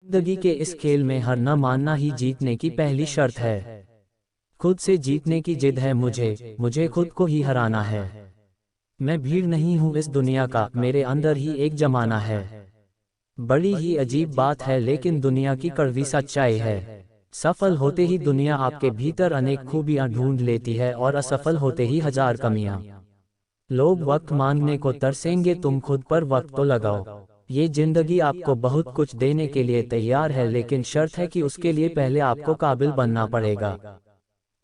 जिंदगी के इस खेल में हार न मानना ही जीतने की पहली शर्त है। खुद से जीतने की जिद है मुझे खुद को ही हराना है। मैं भीड़ नहीं हूँ इस दुनिया का, मेरे अंदर ही एक जमाना है। बड़ी ही अजीब बात है लेकिन दुनिया की कड़वी सच्चाई है। सफल होते ही दुनिया आपके भीतर अनेक खूबियां ढूंढ लेती है और असफल होते ही हजार कमियां। लोग वक्त मांगने को तरसेंगे, तुम खुद पर वक्त तो लगाओ। ये जिंदगी आपको बहुत कुछ देने के लिए तैयार है, लेकिन शर्त है कि उसके लिए पहले आपको काबिल बनना पड़ेगा।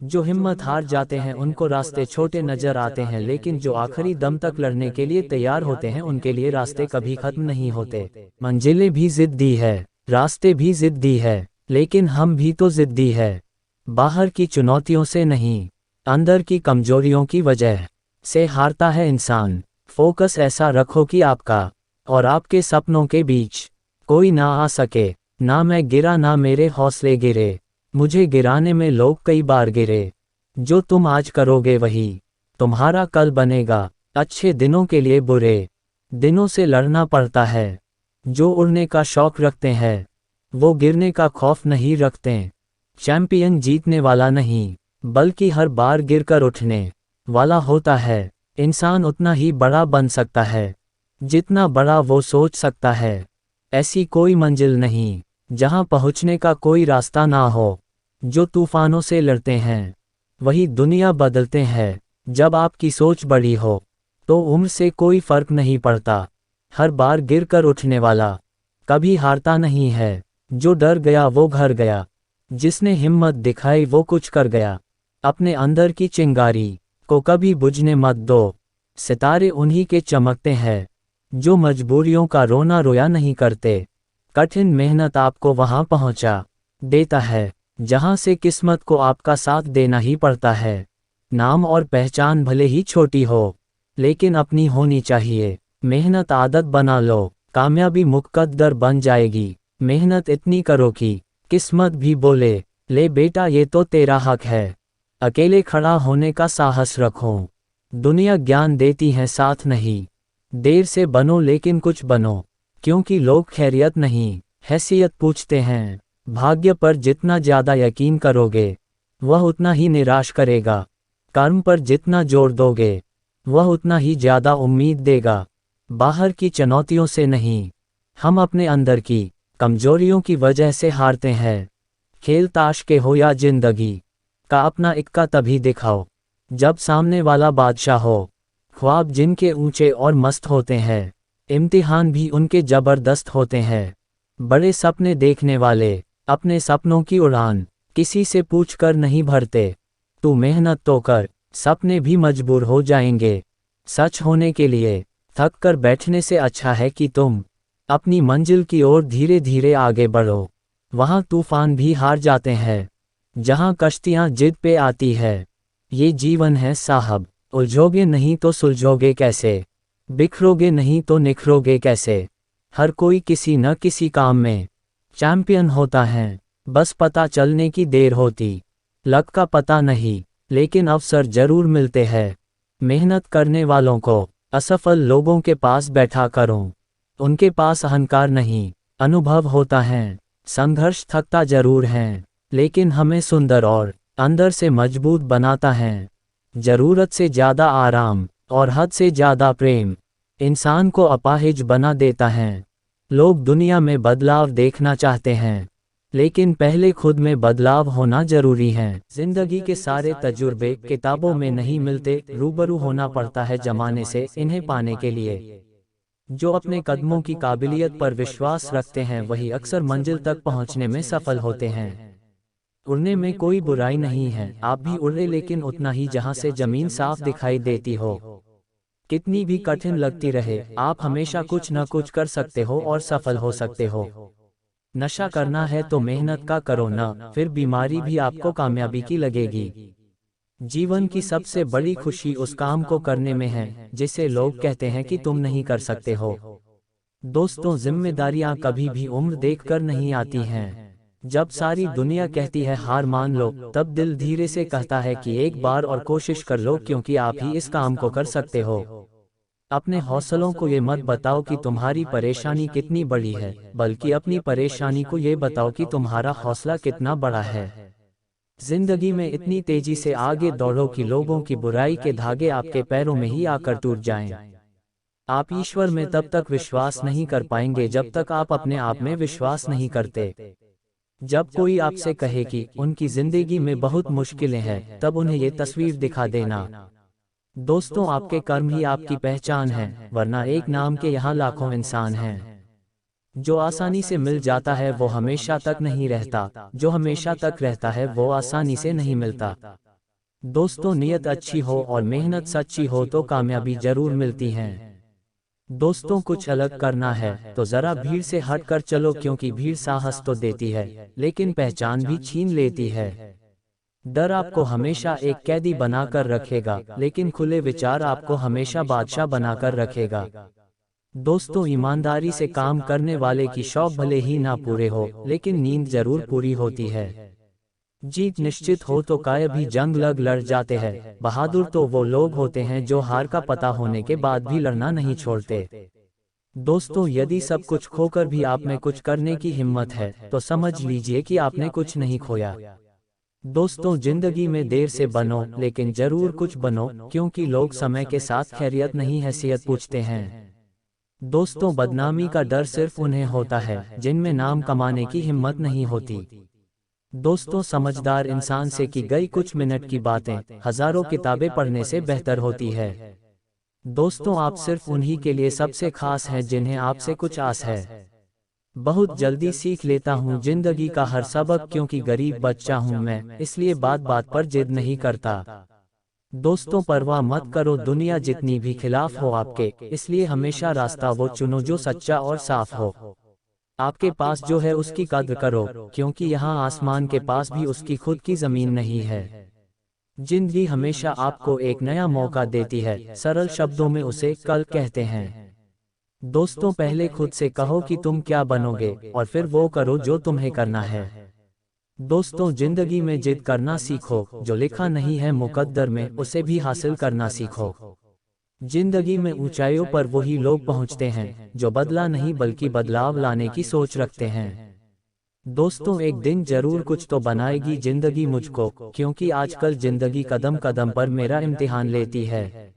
जो हिम्मत हार जाते हैं उनको रास्ते छोटे नजर आते हैं, लेकिन जो आखिरी दम तक लड़ने के लिए तैयार होते हैं उनके लिए रास्ते कभी खत्म नहीं होते। मंजिलें भी जिद्दी है, रास्ते भी जिद्दी है, लेकिन हम भी तो जिद्दी है। बाहर की चुनौतियों से नहीं, अंदर की कमजोरियों की वजह से हारता है इंसान। फोकस ऐसा रखो कि आपका और आपके सपनों के बीच कोई ना आ सके। ना मैं गिरा ना मेरे हौसले गिरे, मुझे गिराने में लोग कई बार गिरे। जो तुम आज करोगे वही तुम्हारा कल बनेगा। अच्छे दिनों के लिए बुरे दिनों से लड़ना पड़ता है। जो उड़ने का शौक रखते हैं वो गिरने का खौफ नहीं रखते। चैंपियन जीतने वाला नहीं, बल्कि हर बार गिरकर उठने वाला होता है। इंसान उतना ही बड़ा बन सकता है जितना बड़ा वो सोच सकता है। ऐसी कोई मंजिल नहीं जहां पहुंचने का कोई रास्ता ना हो। जो तूफानों से लड़ते हैं वही दुनिया बदलते हैं। जब आपकी सोच बड़ी हो तो उम्र से कोई फर्क नहीं पड़ता। हर बार गिरकर उठने वाला कभी हारता नहीं है। जो डर गया वो घर गया, जिसने हिम्मत दिखाई वो कुछ कर गया। अपने अंदर की चिंगारी को कभी बुझने मत दो। सितारे उन्हीं के चमकते हैं जो मजबूरियों का रोना रोया नहीं करते। कठिन मेहनत आपको वहां पहुंचा देता है जहां से किस्मत को आपका साथ देना ही पड़ता है। नाम और पहचान भले ही छोटी हो, लेकिन अपनी होनी चाहिए। मेहनत आदत बना लो, कामयाबी मुकद्दर बन जाएगी। मेहनत इतनी करो कि किस्मत भी बोले, ले बेटा ये तो तेरा हक है। अकेले खड़ा होने का साहस रखो, दुनिया ज्ञान देती है साथ नहीं। देर से बनो लेकिन कुछ बनो, क्योंकि लोग खैरियत नहीं हैसियत पूछते हैं। भाग्य पर जितना ज़्यादा यकीन करोगे वह उतना ही निराश करेगा। कर्म पर जितना जोर दोगे वह उतना ही ज़्यादा उम्मीद देगा। बाहर की चुनौतियों से नहीं, हम अपने अंदर की कमजोरियों की वजह से हारते हैं। खेल ताश के हो या जिंदगी का, अपना इक्का तभी दिखाओ जब सामने वाला बादशाह हो। ख्वाब जिनके ऊंचे और मस्त होते हैं, इम्तिहान भी उनके जबरदस्त होते हैं। बड़े सपने देखने वाले अपने सपनों की उड़ान किसी से पूछकर नहीं भरते। तू मेहनत तो कर, सपने भी मजबूर हो जाएंगे। सच होने के लिए थक कर बैठने से अच्छा है कि तुम अपनी मंजिल की ओर धीरे धीरे आगे बढ़ो। वहाँ तूफान भी हार जाते हैं जहाँ कश्तियाँ जिद पे आती है। ये जीवन है साहब, उलझोगे नहीं तो सुलझोगे कैसे, बिखरोगे नहीं तो निखरोगे कैसे। हर कोई किसी न किसी काम में चैंपियन होता है, बस पता चलने की देर होती। लक का पता नहीं, लेकिन अवसर जरूर मिलते हैं। मेहनत करने वालों को असफल लोगों के पास बैठा करो, उनके पास अहंकार नहीं अनुभव होता है। संघर्ष थकता जरूर है, लेकिन हमें सुंदर और अंदर से मजबूत बनाता है। जरूरत से ज़्यादा आराम और हद से ज़्यादा प्रेम इंसान को अपाहिज बना देता है। लोग दुनिया में बदलाव देखना चाहते हैं, लेकिन पहले खुद में बदलाव होना जरूरी है। जिंदगी के सारे तजुर्बे किताबों में नहीं मिलते, रूबरू होना पड़ता है जमाने से इन्हें पाने के लिए। जो अपने कदमों की काबिलियत पर विश्वास रखते हैं वही अक्सर मंजिल तक पहुंचने में सफल होते हैं। उड़ने में कोई बुराई नहीं है, आप भी उड़े, लेकिन उतना ही जहां से जमीन साफ दिखाई देती हो। कितनी भी कठिन लगती रहे, आप हमेशा कुछ न कुछ कर सकते हो और सफल हो सकते हो। नशा करना है तो मेहनत का करो ना, फिर बीमारी भी आपको कामयाबी की लगेगी। जीवन की सबसे बड़ी खुशी उस काम को करने में है जिसे लोग कहते हैं कि तुम नहीं कर सकते हो। दोस्तों, जिम्मेदारियां कभी भी उम्र देखकर नहीं आती हैं। जब सारी दुनिया कहती है हार मान लो, तब दिल धीरे से कहता है कि एक बार और कोशिश कर लो, क्योंकि आप ही इस काम को कर सकते हो। अपने हौसलों को ये मत बताओ कि तुम्हारी परेशानी कितनी बड़ी है, बल्कि अपनी परेशानी को ये बताओ कि तुम्हारा हौसला कितना बड़ा है। जिंदगी में इतनी तेजी से आगे दौड़ो कि लोगों की बुराई के धागे आपके पैरों में ही आकर टूट जाएं। आप ईश्वर में तब तक विश्वास नहीं कर पाएंगे जब तक आप अपने आप में विश्वास नहीं करते। जब कोई आपसे कहे कि उनकी जिंदगी में बहुत मुश्किलें हैं, तब उन्हें ये तस्वीर दिखा देना। दोस्तों, आपके कर्म ही आपकी पहचान है, वरना एक नाम के यहाँ लाखों इंसान हैं। जो आसानी से मिल जाता है वो हमेशा तक नहीं रहता, जो हमेशा तक रहता है वो आसानी से नहीं मिलता। दोस्तों, नियत अच्छी हो और मेहनत सच्ची हो तो कामयाबी जरूर मिलती है। दोस्तों, कुछ अलग करना है तो जरा भीड़ से हट कर चलो, क्योंकि भीड़ साहस तो देती है लेकिन पहचान भी छीन लेती है। डर आपको हमेशा एक कैदी बनाकर रखेगा, लेकिन खुले विचार आपको हमेशा बादशाह बनाकर रखेगा। दोस्तों, ईमानदारी से काम करने वाले की शौक भले ही ना पूरे हो, लेकिन नींद जरूर पूरी होती है। जीत निश्चित हो तो काय भी जंग लड़ जाते हैं। बहादुर तो वो लोग होते हैं जो हार का पता होने के बाद भी लड़ना नहीं छोड़ते। दोस्तों, यदि सब कुछ खोकर भी आप में कुछ करने की हिम्मत है तो समझ लीजिए कि आपने कुछ नहीं खोया। दोस्तों, जिंदगी में देर से बनो लेकिन जरूर कुछ बनो, क्योंकि लोग समय के साथ खैरियत नहीं हैसियत पूछते हैं। दोस्तों, बदनामी का डर सिर्फ उन्हें होता है जिनमें नाम कमाने की हिम्मत नहीं होती। दोस्तों, समझदार इंसान से की गई कुछ मिनट की बातें हजारों किताबें पढ़ने से बेहतर होती है। दोस्तों, आप सिर्फ उन्हीं के लिए सबसे खास हैं जिन्हें आपसे कुछ आस है। बहुत जल्दी सीख लेता हूँ जिंदगी का हर सबक, क्योंकि गरीब बच्चा हूँ मैं, इसलिए बात बात पर जिद नहीं करता। दोस्तों, परवाह मत करो दुनिया जितनी भी खिलाफ हो आपके, इसलिए हमेशा रास्ता वो चुनो जो सच्चा और साफ हो। आपके पास जो है उसकी कद्र करो, क्योंकि यहाँ आसमान के पास भी उसकी खुद की जमीन नहीं है। जिंदगी हमेशा आपको एक नया मौका देती है, सरल शब्दों में उसे कल कहते हैं। दोस्तों, पहले खुद से कहो कि तुम क्या बनोगे और फिर वो करो जो तुम्हें करना है। दोस्तों, जिंदगी में जिद करना सीखो, जो लिखा नहीं है मुकद्दर में उसे भी हासिल करना सीखो। जिंदगी में ऊंचाइयों पर वही लोग पहुंचते हैं जो बदला नहीं बल्कि बदलाव लाने की सोच रखते हैं। दोस्तों, एक दिन जरूर कुछ तो बनाएगी जिंदगी मुझको, क्योंकि आजकल जिंदगी कदम कदम पर मेरा इम्तिहान लेती है।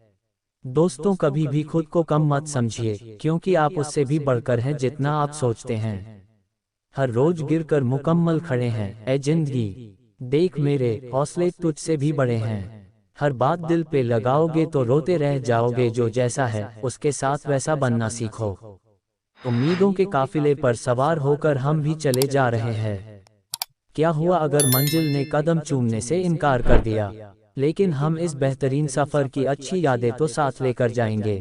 दोस्तों, कभी भी खुद को कम मत समझिए, क्योंकि आप उससे भी बढ़कर हैं जितना आप सोचते हैं। हर रोज गिरकर मुकम्मल खड़े हैं। ऐ जिंदगी, देख मेरे हौसले तुझसे भी बड़े हैं। हर बात दिल पे लगाओगे तो रोते रह जाओगे, जो जैसा है उसके साथ वैसा बनना सीखो। उम्मीदों के काफिले पर सवार होकर हम भी चले जा रहे हैं। क्या हुआ अगर मंजिल ने कदम चूमने से इनकार कर दिया, लेकिन हम इस बेहतरीन सफर की अच्छी यादें तो साथ लेकर जाएंगे।